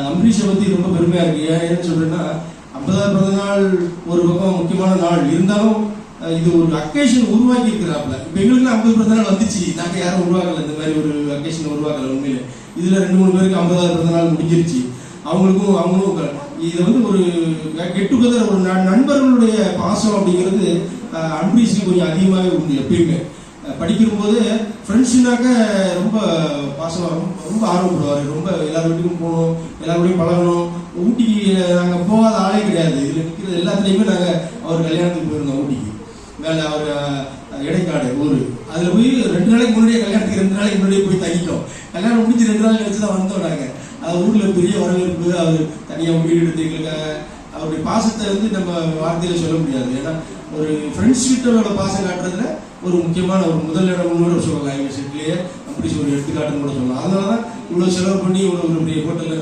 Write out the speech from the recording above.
அம்பரீஷை பற்றி ரொம்ப பெருமையாக இருக்கு. ஏன்னு சொல்றேன்னா 50வது பிறந்த நாள் ஒரு பக்கம் முக்கியமான நாள் இருந்தாலும் இது ஒரு அக்கேஷன் உருவாக்கி இருக்கிறாப்ல. இப்போ எங்களுக்கு 50 பிறந்த நாள் வந்துச்சு, நாங்கள் யாரும் உருவாக்கல, இந்த மாதிரி ஒரு அக்கேஷன் உருவாக்கல. உண்மையில இதில் 2-3 பேருக்கு 50வது பிறந்த நாள் முடிஞ்சிருச்சு. அவங்களும் இதை வந்து ஒரு கெட் டுகெதர், ஒரு நண்பர்களுடைய பாசம் அப்படிங்கிறது அம்பரீஷுக்கு கொஞ்சம் அதிகமாகவே உண்டு. எப்பயுமே படிக்கும்போது ஃப்ரெண்ட்ஸுனாக்க ரொம்ப பாசமாக ரொம்ப ஆர்வப்படுவார். ரொம்ப எல்லார் வீட்டுக்கும் போகணும், எல்லாரோடையும் பழகணும். ஊட்டிக்கு நாங்கள் போகாத ஆளே கிடையாது. இதில் நிற்கிறது எல்லாத்துலேயுமே நாங்கள் அவர் கல்யாணத்துக்கு போயிருந்தோம். ஊட்டிக்கு வேலை அவர் இடைக்காடு ஊர், அதில் போய் 2 நாளைக்கு முன்னாடியே கல்யாணத்துக்கு 2 நாளைக்கு முன்னாடியே போய் தங்கிட்டோம். கல்யாணம் முடிஞ்சு 2 நாள் கழிச்சு தான் வந்தோம். நாங்கள் அது ஊரில் பெரிய வரவேற்பு. அவர் தனியாக வீடு எடுத்து எங்களுக்காக அவருடைய பாசத்தை வந்து நம்ம வார்த்தையில் சொல்ல முடியாது. ஏன்னா ஒரு ஃப்ரெண்ட்ஸ்கிட்டோட பாசம் காட்டுறதுல ஒரு முக்கியமான ஒரு முதல் இடம் சொல்லலாம். எங்கள் செட்லேயே அப்படி ஒரு எடுத்துக்காட்டுன்னு கூட சொல்லலாம். அதனால தான் இவ்வளோ செலவு பண்ணி இவ்வளோ ஒரு பெரிய ஹோட்டலில்